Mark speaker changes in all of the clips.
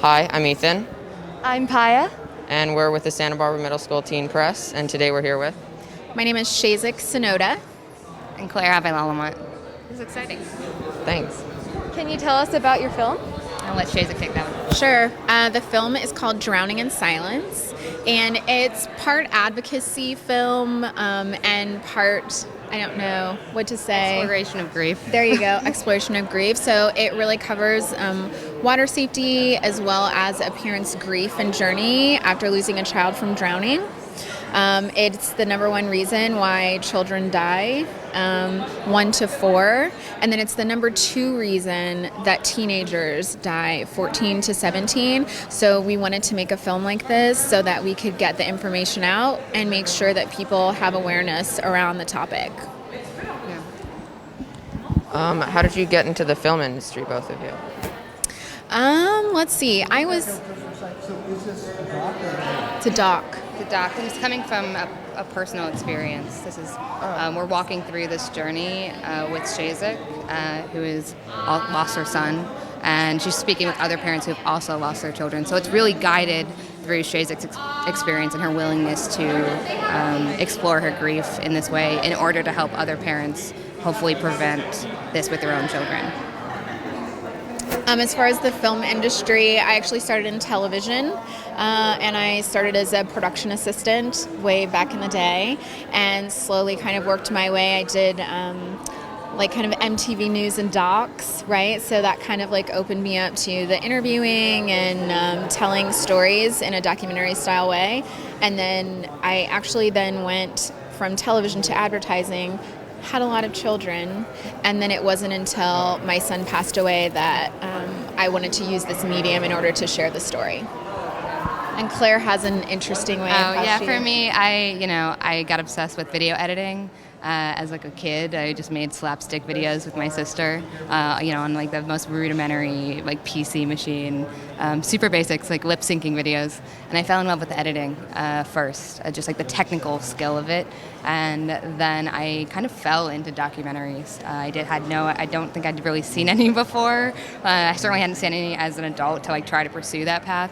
Speaker 1: Hi, I'm Ethan,
Speaker 2: I'm PAIA.
Speaker 1: and we're with the Santa Barbara Middle School Teen Press, and today we're here with...
Speaker 3: My name is Chezik Tsunoda.
Speaker 4: And Claire Ave'Lallemant.
Speaker 3: This is exciting.
Speaker 1: Thanks.
Speaker 2: Can you tell us about your film?
Speaker 4: I'll let Chezik take that one.
Speaker 3: Sure. The film is called Drowning in Silence, and it's part advocacy film and part, I don't know what to say.
Speaker 4: Exploration of grief.
Speaker 3: There you go, exploration of grief. So it really covers water safety as well as a parent's grief and journey after losing a child from drowning. It's the number one reason why children die, 1 to 4, and then it's the number 2 reason that teenagers die, 14 to 17. So we wanted to make a film like this so that we could get the information out and make sure that people have awareness around the topic.
Speaker 1: How did you get into the film industry, both of you?
Speaker 3: Let's see. It's a doc.
Speaker 4: The doc is coming from a personal experience. This is we're walking through this journey with Chezik, who has lost her son, and she's speaking with other parents who have also lost their children. So it's really guided through Chezik's experience and her willingness to explore her grief in this way in order to help other parents hopefully prevent this with their own children.
Speaker 3: As far as the film industry, I actually started in television, and I started as a production assistant way back in the day, and slowly kind of worked my way. I did kind of MTV News and docs, right? So that kind of opened me up to the interviewing and telling stories in a documentary style way. And then I actually then went from television to advertising, had a lot of children, and then it wasn't until my son passed away that I wanted to use this medium in order to share the story. And Claire has an interesting way.
Speaker 4: For me, I got obsessed with video editing. As a kid, I just made slapstick videos with my sister, on the most rudimentary PC machine, super basics like lip syncing videos. And I fell in love with editing first, just the technical skill of it. And then I kind of fell into documentaries. I don't think I'd really seen any before. I certainly hadn't seen any as an adult to try to pursue that path.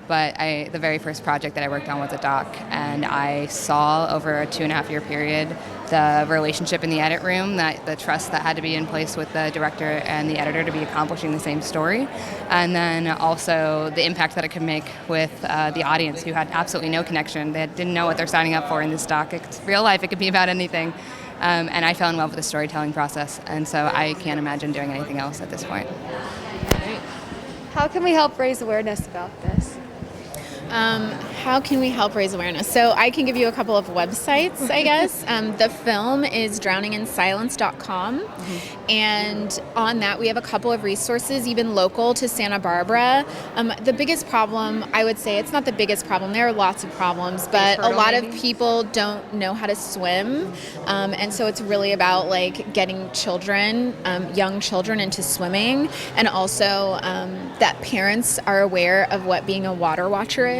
Speaker 4: But the very first project that I worked on was a doc, and I saw over a 2.5-year period the relationship in the edit room, the trust that had to be in place with the director and the editor to be accomplishing the same story, and then also the impact that it could make with the audience who had absolutely no connection. They didn't know what they're signing up for in this doc. It's real life. It could be about anything. And I fell in love with the storytelling process, and so I can't imagine doing anything else at this point.
Speaker 2: How can we help raise awareness about this?
Speaker 3: How can we help raise awareness? So I can give you a couple of websites, I guess. The film is drowninginsilence.com, and on that we have a couple of resources, even local to Santa Barbara. The biggest problem, I would say, it's not the biggest problem. There are lots of problems, but a lot of people don't know how to swim, and so it's really about getting children, young children, into swimming, and also that parents are aware of what being a water watcher is.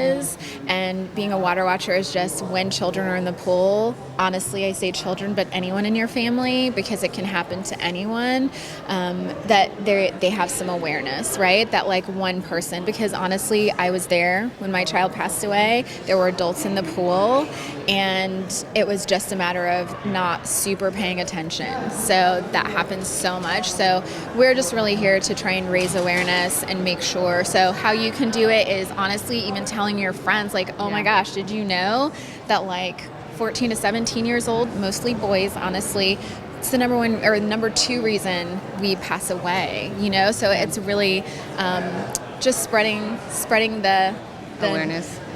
Speaker 3: And being a water watcher is just when children are in the pool. Honestly, I say children, but anyone in your family, because it can happen to anyone, that they have some awareness, right? That one person, because honestly, I was there when my child passed away. There were adults in the pool, and it was just a matter of not super paying attention. So that happens so much. So we're just really here to try and raise awareness and make sure. So how you can do it is honestly even telling your friends, oh my gosh, did you know that 14 to 17 years old, mostly boys, honestly, it's the number 1 or number 2 reason we pass away, So it's really just spreading the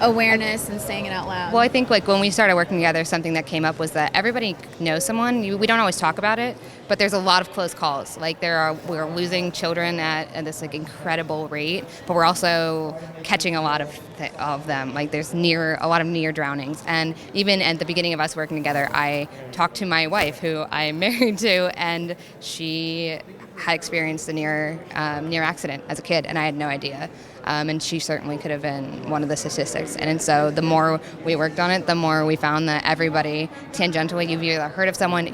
Speaker 3: awareness and saying it out loud.
Speaker 4: Well, I think when we started working together, something that came up was that everybody knows someone. We don't always talk about it, but there's a lot of close calls. We're losing children at this incredible rate, but we're also catching a lot of them. There's a lot of near drownings, and even at the beginning of us working together, I talked to my wife, who I'm married to, and she had experienced a near accident as a kid, and I had no idea. And she certainly could have been one of the statistics. And so the more we worked on it, the more we found that everybody tangentially, you've either heard of someone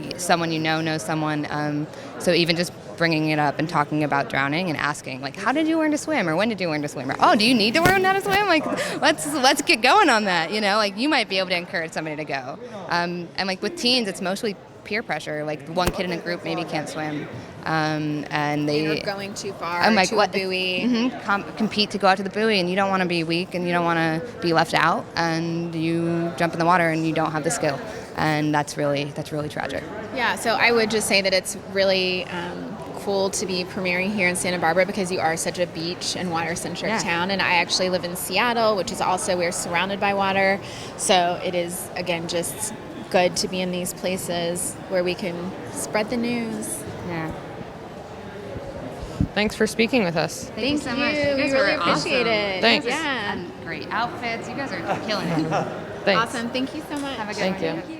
Speaker 4: you know knows someone. So even just bringing it up and talking about drowning and asking, like, how did you learn to swim, or when did you learn to swim, or oh, do you need to learn how to swim? Like, let's get going on that. You know, like, you might be able to encourage somebody to go. And like with teens, it's mostly peer pressure. Like, one kid in a group maybe can't swim, and
Speaker 3: You're going too far
Speaker 4: like,
Speaker 3: to a buoy.
Speaker 4: Compete to go out to the buoy, and you don't want to be weak, and you don't want to be left out, and you jump in the water and you don't have the skill, and that's really tragic.
Speaker 3: Yeah, so I would just say that it's really cool to be premiering here in Santa Barbara because you are such a beach and water-centric town, and I actually live in Seattle, which is also, we're surrounded by water, so it is, again, just good to be in these places where we can spread the news.
Speaker 4: Yeah.
Speaker 1: Thanks for speaking with us.
Speaker 4: Thank you so much.
Speaker 3: We
Speaker 4: You guys
Speaker 3: really
Speaker 4: were
Speaker 3: appreciate
Speaker 4: awesome.
Speaker 3: it.
Speaker 1: Thanks.
Speaker 3: Yeah.
Speaker 4: And great outfits. You guys are killing it.
Speaker 1: Thanks.
Speaker 3: Awesome. Thank you so much.
Speaker 4: Have a good
Speaker 1: Thank
Speaker 4: one.
Speaker 1: you.